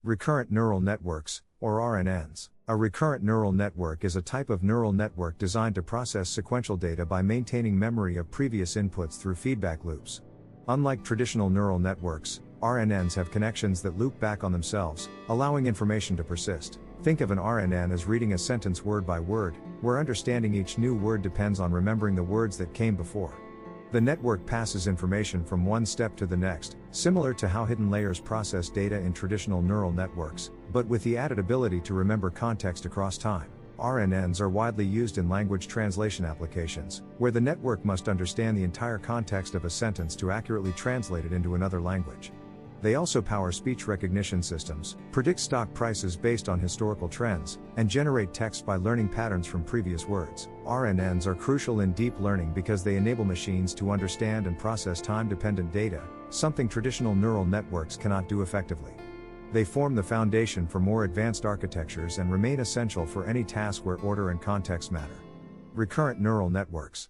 Recurrent neural networks, or RNNs. A recurrent neural network is a type of neural network designed to process sequential data by maintaining memory of previous inputs through feedback loops. Unlike traditional neural networks, RNNs have connections that loop back on themselves, allowing information to persist. Think of an RNN as reading a sentence word by word, where understanding each new word depends on remembering the words that came before. The network passes information from one step to the next, similar to how hidden layers process data in traditional neural networks, but with the added ability to remember context across time. RNNs are widely used in language translation applications, where the network must understand the entire context of a sentence to accurately translate it into another language. They also power speech recognition systems, predict stock prices based on historical trends, and generate text by learning patterns from previous words. RNNs are crucial in deep learning because they enable machines to understand and process time-dependent data, something traditional neural networks cannot do effectively. They form the foundation for more advanced architectures and remain essential for any task where order and context matter. Recurrent neural networks.